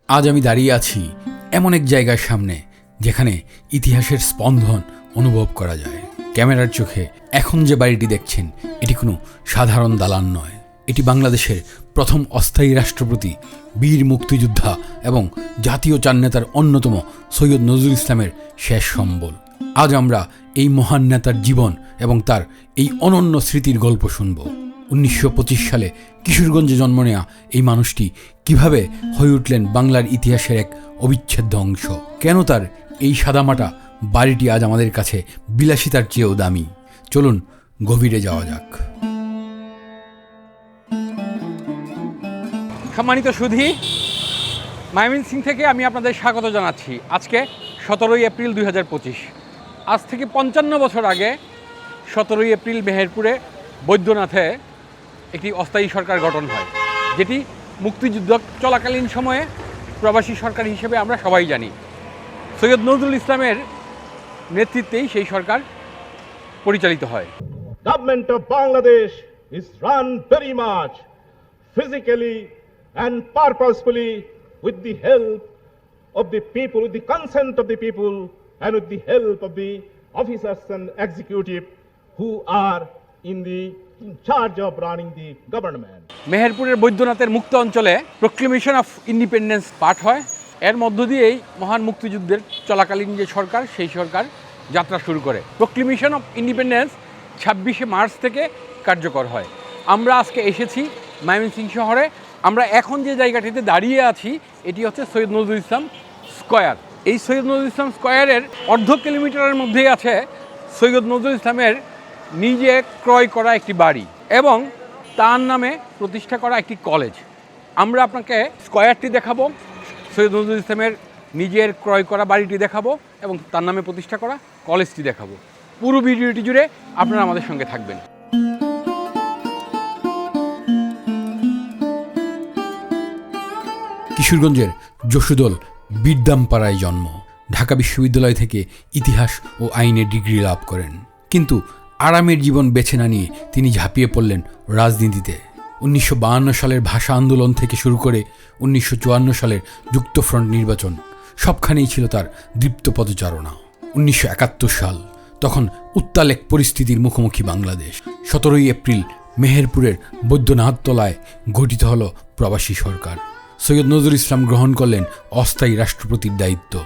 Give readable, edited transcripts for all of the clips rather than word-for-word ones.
আজ আমি দাঁড়িয়ে আছি এমন এক জায়গার সামনে যেখানে ইতিহাসের স্পন্দন অনুভব করা যায়। ক্যামেরার চোখে এখন যে বাড়িটি দেখছেন এটি কোনো সাধারণ দালান নয়, এটি বাংলাদেশের প্রথম অস্থায়ী রাষ্ট্রপতি, বীর মুক্তিযোদ্ধা এবং জাতীয় চার নেতার অন্যতম সৈয়দ নজরুল ইসলামের শেষ সম্বল। আজ আমরা এই মহান নেতার জীবন এবং তার এই অনন্য স্মৃতির গল্প শুনব। 1925 সালে কিশোরগঞ্জে জন্ম নেয়া এই মানুষটি কিভাবে হয়ে উঠলেন বাংলার ইতিহাসের এক অবিচ্ছেদ্য অংশ, কেন তার এই সাদামাটা বাড়িটি আজ আমাদের কাছে বিলাসিতার চেয়েও দামি। চলুন গভীরে যাওয়া যাক। সম্মানিত সুধী, ময়মনসিংহ থেকে আমি আপনাদের স্বাগত জানাচ্ছি। আজকে 17ই এপ্রিল 2025। আজ থেকে 55 বছর আগে 17ই এপ্রিল মেহেরপুরে বৈদ্যনাথে একটি অস্থায়ী সরকার গঠন হয়, যেটি মুক্তিযুদ্ধ চলাকালীন সময়ে প্রবাসী সরকার হিসেবে আমরা সবাই জানি। সৈয়দ নজরুল ইসলামের নেতৃত্বেই সেই সরকার পরিচালিত হয়। Government of Bangladesh is run very much physically and purposefully with the help of the people, with the consent of the people, and with the help of the officers and executive who are in charge of running the government. মেহেরপুরের বৈদ্যনাথের মুক্ত অঞ্চলে proclamation of independence পাঠ হয়। এর মধ্য দিয়েই মহান মুক্তিযুদ্ধের চলাকালীন যে সরকার, সেই সরকার যাত্রা শুরু করে। প্রক্লেমেশন অফ ইন্ডিপেন্ডেন্স 26শে মার্চ থেকে কার্যকর হয়। আমরা আজকে এসেছি ময়মনসিংহ শহরে। আমরা এখন যে জায়গাটিতে দাঁড়িয়ে আছি এটি হচ্ছে সৈয়দ নজরুল ইসলাম স্কয়ার। এই সৈয়দ নজরুল ইসলাম স্কয়ারের অর্ধ কিলোমিটারের মধ্যেই আছে সৈয়দ নজরুল ইসলামের নিজে ক্রয় করা একটি বাড়ি এবং তার নামে প্রতিষ্ঠা করা একটি কলেজ। আমরা আপনাকে স্কয়ারটি দেখাবো, সৈয়দ নজরুল ইসলামের নিজের ক্রয় করা বাড়িটি দেখাবো এবং তার নামে প্রতিষ্ঠা করা কলেজটি দেখাবো। পুরো ভিডিওটি জুড়ে আপনারা আমাদের সঙ্গে থাকবেন। কিশোরগঞ্জের যশোদল বিদ্যামপাড়ায় জন্ম। ঢাকা বিশ্ববিদ্যালয় থেকে ইতিহাস ও আইনে ডিগ্রি লাভ করেন, কিন্তু আরামের জীবন বেছে না নিয়ে তিনি ঝাঁপিয়ে পড়লেন রাজনীতিতে। 1952 সালের ভাষা আন্দোলন থেকে শুরু করে 1954 সালের যুক্তফ্রন্ট নির্বাচন, সবখানেই ছিল তার দীপ্ত পদচারণা। 1971 সাল, তখন উত্তাল এক পরিস্থিতির মুখোমুখি বাংলাদেশ। 17ই এপ্রিল মেহেরপুরের বৈদ্যনাথতলায় গঠিত হল প্রবাসী সরকার। সৈয়দ নজরুল ইসলাম গ্রহণ করলেন অস্থায়ী রাষ্ট্রপতির দায়িত্ব।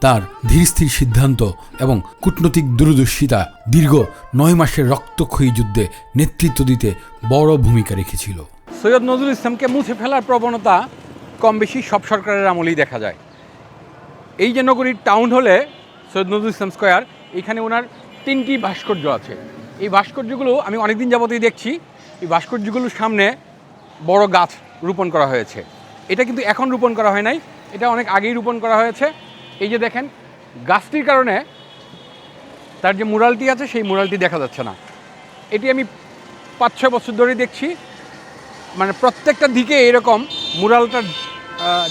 তার ধীরস্থির সিদ্ধান্ত এবং কূটনৈতিক দূরদর্শিতা দীর্ঘ 9 মাসের রক্তক্ষয়ী যুদ্ধে নেতৃত্ব দিতে বড় ভূমিকা রেখেছিল। সৈয়দ নজরুল ইসলামকে মুছে ফেলার প্রবণতা কম বেশি সব সরকারের আমলেই দেখা যায়। এই যে নগরীর টাউন হলে সৈয়দ নজরুল ইসলাম স্কয়ার, এখানে ওনার 3টি ভাস্কর্য আছে। এই ভাস্কর্যগুলো আমি অনেকদিন যাবতই দেখছি। এই ভাস্কর্যগুলোর সামনে বড় গাছ রোপণ করা হয়েছে। এটা কিন্তু এখন রোপণ করা হয় নাই, এটা অনেক আগেই রোপণ করা হয়েছে। এই যে দেখেন, গাছটির কারণে তার যে মুরালটি আছে সেই মুরালটি দেখা যাচ্ছে না। এটি আমি 5-6 বছর ধরে দেখছি, মানে প্রত্যেকটা দিকে এরকম মুরালটা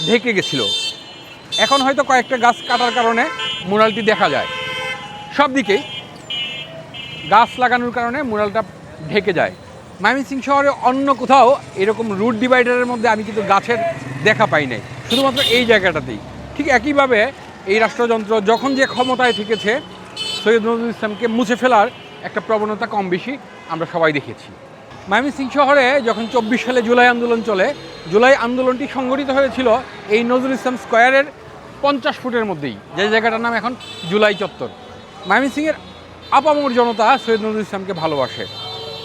ঢেকে গেছিল। এখন হয়তো কয়েকটা গাছ কাটার কারণে মুরালটি দেখা যায়। সব দিকেই গাছ লাগানোর কারণে মুরালটা ঢেকে যায়। ময়মনসিংহ শহরে অন্য কোথাও এরকম রুট ডিভাইডারের মধ্যে আমি কিন্তু গাছের দেখা পাই নাই, শুধুমাত্র এই জায়গাটাতেই। ঠিক একইভাবে এই রাষ্ট্রযন্ত্র যখন যে ক্ষমতায় থেকেছে, সৈয়দ নজরুল ইসলামকে মুছে ফেলার একটা প্রবণতা কম বেশি আমরা সবাই দেখেছি। ময়মনসিংহ শহরে যখন 24 সালে জুলাই আন্দোলন চলে, জুলাই আন্দোলনটি সংগঠিত হয়েছিল এই নজরুল ইসলাম স্কয়ারের 50 ফুটের মধ্যেই, যে জায়গাটার নাম এখন জুলাই চত্বর। ময়মনসিংহের আপামর জনতা সৈয়দ নজরুল ইসলামকে ভালোবাসে।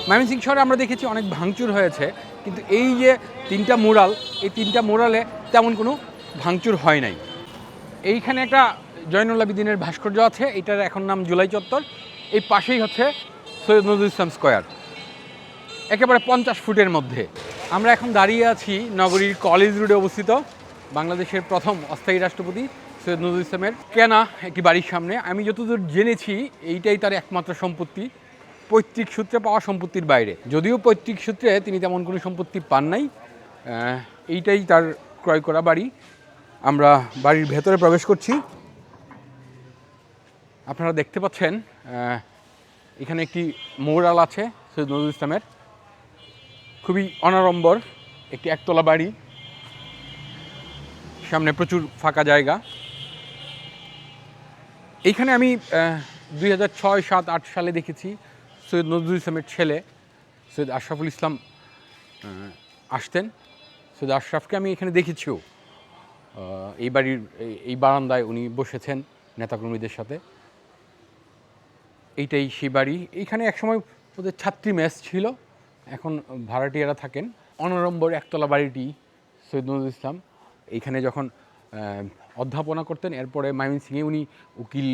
ময়মনসিংহ শহরে আমরা দেখেছি অনেক ভাঙচুর হয়েছে, কিন্তু এই যে 3টা মুরাল, এই 3টা মুরালে তেমন কোনো ভাঙচুর হয় নাই। এইখানে একটা জয়নুল আবেদিনের ভাস্কর্য আছে, এটার এখন নাম জুলাই চত্বর। এই পাশেই হচ্ছে সৈয়দ নজরুল ইসলাম স্কয়ার, একেবারে 50 ফুটের মধ্যে। আমরা এখন দাঁড়িয়ে আছি নগরীর কলেজ রোডে অবস্থিত বাংলাদেশের প্রথম অস্থায়ী রাষ্ট্রপতি সৈয়দ নজরুল ইসলামের কেনা একটি বাড়ির সামনে। আমি যতদূর জেনেছি এইটাই তার একমাত্র সম্পত্তি, পৈতৃক সূত্রে পাওয়া সম্পত্তির বাইরে। যদিও পৈতৃক সূত্রে তিনি তেমন কোনো সম্পত্তি পান নাই, এইটাই তার ক্রয় করা বাড়ি। আমরা বাড়ির ভেতরে প্রবেশ করছি। আপনারা দেখতে পাচ্ছেন এখানে একটি মোরাল আছে সৈয়দ নজরুল ইসলামের, খুবই অনাড়ম্বর একটি একতলা বাড়ি। সামনে প্রচুর ফাঁকা জায়গা। এইখানে আমি 2006, 7, 8 সালে দেখেছি সৈয়দ নজরুল ইসলামের ছেলে সৈয়দ আশরাফুল ইসলাম আসতেন। সৈয়দ আশরাফকে আমি এখানে দেখেছিও, এই বাড়ির এই বারান্দায় উনি বসেছেন নেতাকর্মীদের সাথে। এইটাই সেই বাড়ি। এইখানে একসময় ওদের ছাত্রী মেস ছিল, এখন ভাড়াটিয়ারা থাকেন। 15 নম্বর একতলা বাড়িটি সৈয়দ নজরুল ইসলাম এইখানে যখন অধ্যাপনা করতেন, এরপরে ময়মনসিংহে উনি উকিল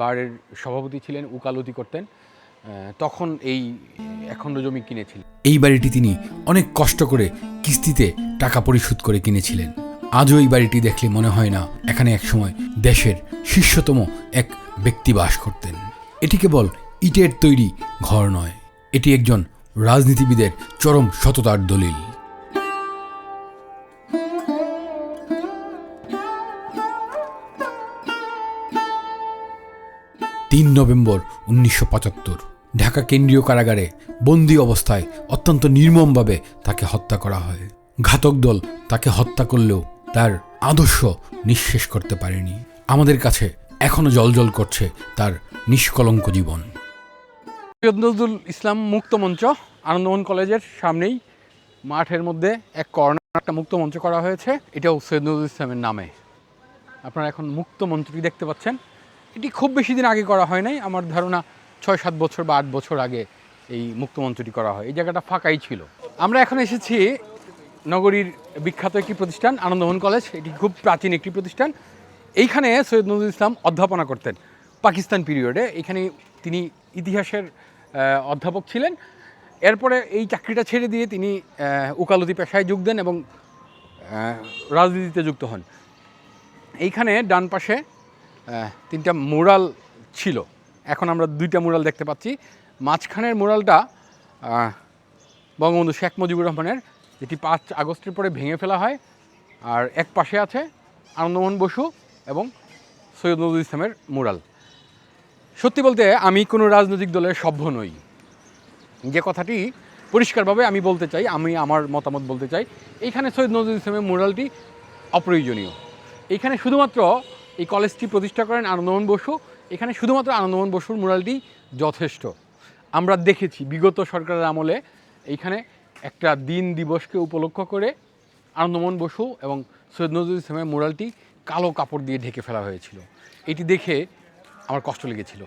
বারের সভাপতি ছিলেন, উকালতি করতেন, তখন এই একখণ্ড জমি কিনেছিলেন। এই বাড়িটি তিনি অনেক কষ্ট করে কিস্তিতে টাকা পরিশোধ করে কিনেছিলেন। আজও এই বাড়িটি দেখলে মনে হয় না এখানে একসময় দেশের শীর্ষতম এক ব্যক্তি বাস করতেন। এটি কেবল ইটের তৈরি ঘর নয়, এটি একজন রাজনীতিবিদের চরম সততার দলিল। 3 নভেম্বর 1975 ঢাকা কেন্দ্রীয় কারাগারে বন্দী অবস্থায় অত্যন্ত নির্মমভাবে তাকে হত্যা করা হয়। ঘাতক দল তাকে হত্যা করলেও তার আদর্শ নিঃশেষ করতে পারেনি। আমাদের কাছে এখনো জলজল করছে তার নিষ্কলঙ্ক জীবন। সৈয়দ নজরুল ইসলাম মুক্ত মঞ্চ আনন্দমোহন কলেজের সামনেই মাঠের মধ্যে এক কর্নার একটা মুক্ত মঞ্চ করা হয়েছে, এটাও সৈয়দ নজরুল ইসলামের নামে। আপনারা এখন মুক্ত মঞ্চটি দেখতে পাচ্ছেন। এটি খুব বেশি দিন আগে করা হয় নাই, আমার ধারণা 6-7 বছর বা 8 বছর আগে এই মুক্ত মঞ্চটি করা হয়। এই জায়গাটা ফাঁকাই ছিল। আমরা এখন এসেছি নগরীর বিখ্যাত একটি প্রতিষ্ঠান আনন্দমোহন কলেজ। এটি খুব প্রাচীন একটি প্রতিষ্ঠান। এইখানে সৈয়দ নজরুল ইসলাম অধ্যাপনা করতেন পাকিস্তান পিরিয়ডে। এখানে তিনি ইতিহাসের অধ্যাপক ছিলেন। এরপরে এই চাকরিটা ছেড়ে দিয়ে তিনি উকালতি পেশায় যোগ দেন এবং রাজনীতিতে যুক্ত হন। এইখানে ডান পাশে 3টা মুরাল ছিল, এখন আমরা 2টা মুরাল দেখতে পাচ্ছি। মাঝখানের মুরালটা বঙ্গবন্ধু শেখ মুজিবুর রহমানের, যেটি 5 আগস্টের পরে ভেঙে ফেলা হয়। আর এক পাশে আছে আনন্দমোহন বসু এবং সৈয়দ নজরুল ইসলামের মুরাল। সত্যি বলতে আমি কোনো রাজনৈতিক দলের সভ্য নই, যে কথাটি পরিষ্কারভাবে আমি বলতে চাই, আমি আমার মতামত বলতে চাই। এইখানে সৈয়দ নজরুল ইসলামের মুরালটি অপ্রয়োজনীয়। এইখানে শুধুমাত্র এই কলেজটি প্রতিষ্ঠা করেন আনন্দমোহন বসু, এখানে শুধুমাত্র আনন্দমোহন বসুর মুরালটি যথেষ্ট। আমরা দেখেছি বিগত সরকারের আমলে এইখানে একটা দিন দিবসকে উপলক্ষ করে আনন্দমোহন বসু এবং সৈয়দ নজরুল ইসলামের মুরালটি কালো কাপড় দিয়ে ঢেকে ফেলা হয়েছিল। এটি দেখে আমার কষ্ট লেগেছিল।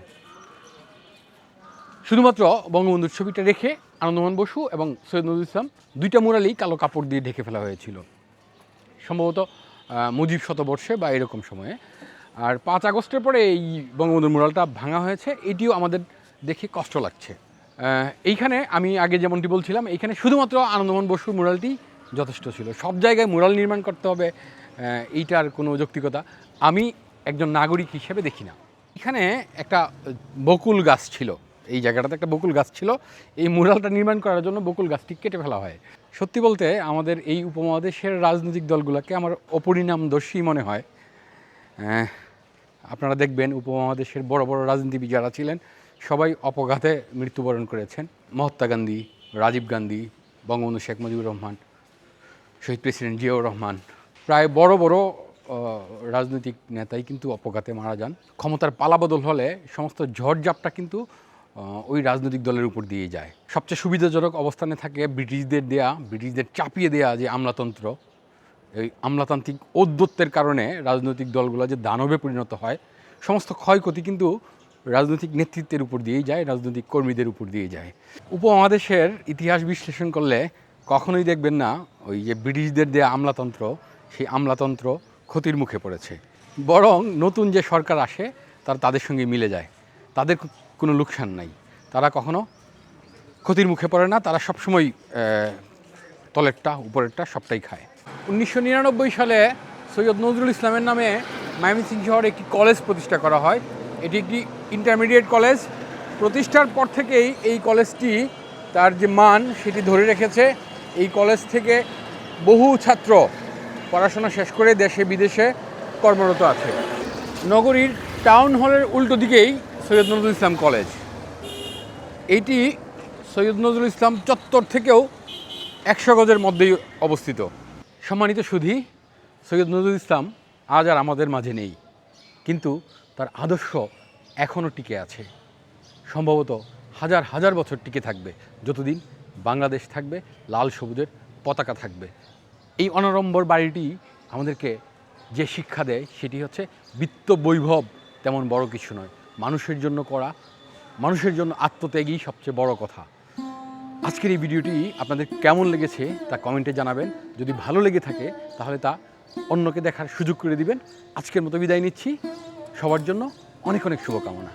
শুধুমাত্র বঙ্গবন্ধুর ছবিটা রেখে আনন্দমোহন বসু এবং সৈয়দ নজরুল ইসলাম 2টা মুরালই কালো কাপড় দিয়ে ঢেকে ফেলা হয়েছিল, সম্ভবত মুজিব শতবর্ষে বা এরকম সময়ে। আর 5 আগস্টের পরে এই বঙ্গবন্ধুর মুরালটা ভাঙা হয়েছে, এটিও আমাদের দেখে কষ্ট লাগছে। এইখানে আমি আগে যেমনটি বলছিলাম, এইখানে শুধুমাত্র আনন্দমোহন বসুর মুরালটি যথেষ্ট ছিল। সব জায়গায় মুরাল নির্মাণ করতে হবে, এইটার কোনো যৌক্তিকতা আমি একজন নাগরিক হিসেবে দেখি না। এখানে একটা বকুল গাছ ছিল, এই জায়গাটাতে একটা বকুল গাছ ছিল। এই মুরালটা নির্মাণ করার জন্য বকুল গাছটি কেটে ফেলা হয়। সত্যি বলতে আমাদের এই উপমহাদেশের রাজনৈতিক দলগুলোকে আমার অপরিণামদর্শী মনে হয়। আপনারা দেখবেন উপমহাদেশের বড় বড় রাজনীতিবিদ যারা ছিলেন সবাই অপঘাতে মৃত্যুবরণ করেছেন। মহাত্মা গান্ধী, রাজীব গান্ধী, বঙ্গবন্ধু শেখ মুজিবুর রহমান, শহীদ প্রেসিডেন্ট জিয়াউর রহমান, প্রায় বড় বড় রাজনৈতিক নেতাই কিন্তু অপঘাতে মারা যান। ক্ষমতার পালাবদল হলে সমস্ত ঝড়ঝাপটা কিন্তু ওই রাজনৈতিক দলের উপর দিয়ে যায়। সবচেয়ে সুবিধাজনক অবস্থানে থাকে ব্রিটিশদের চাপিয়ে দেয়া যে আমলাতন্ত্র, এই আমলাতান্ত্রিক ঔদ্ধত্যের কারণে রাজনৈতিক দলগুলো যে দানবে পরিণত হয়, সমস্ত ক্ষয়ক্ষতি কিন্তু রাজনৈতিক নেতৃত্বের উপর দিয়েই যায়, রাজনৈতিক কর্মীদের উপর দিয়ে যায়। উপমহাদেশের ইতিহাস বিশ্লেষণ করলে কখনোই দেখবেন না ওই যে ব্রিটিশদের দেয়া আমলাতন্ত্র, সেই আমলাতন্ত্র ক্ষতির মুখে পড়েছে। বরং নতুন যে সরকার আসে তাদের সঙ্গে মিলে যায়, তাদের কোনো লোকসান নাই, তারা কখনো ক্ষতির মুখে পড়ে না, তারা সবসময় তলেরটা উপরেরটা সবটাই খায়। 1999 সালে সৈয়দ নজরুল ইসলামের নামে ময়মনসিংহ শহরে একটি কলেজ প্রতিষ্ঠা করা হয়। এটি একটি ইন্টারমিডিয়েট কলেজ। প্রতিষ্ঠার পর থেকেই এই কলেজটি তার যে মান সেটি ধরে রেখেছে। এই কলেজ থেকে বহু ছাত্র পড়াশোনা শেষ করে দেশে বিদেশে কর্মরত আছে। নগরীর টাউন হলের উল্টো দিকেই সৈয়দ নজরুল ইসলাম কলেজ। এইটি সৈয়দ নজরুল ইসলাম চত্বর থেকেও 100 গজের মধ্যেই অবস্থিত। সম্মানিত সুধী, সৈয়দ নজরুল ইসলাম আজ আর আমাদের মাঝে নেই, কিন্তু তার আদর্শ এখনও টিকে আছে। সম্ভবত হাজার হাজার বছর টিকে থাকবে, যতদিন বাংলাদেশ থাকবে, লাল সবুজের পতাকা থাকবে। এই অনাড়ম্বর বাড়িটি আমাদেরকে যে শিক্ষা দেয় সেটি হচ্ছে বিত্ত বৈভব তেমন বড় কিছু নয়, মানুষের জন্য করা, মানুষের জন্য আত্মত্যাগই সবচেয়ে বড় কথা। আজকের এই ভিডিওটি আপনাদের কেমন লেগেছে তা কমেন্টে জানাবেন। যদি ভালো লেগে থাকে তাহলে তা অন্যকে দেখার সুযোগ করে দিবেন। আজকের মতো বিদায় নিচ্ছি, সবার জন্য অনেক অনেক শুভকামনা।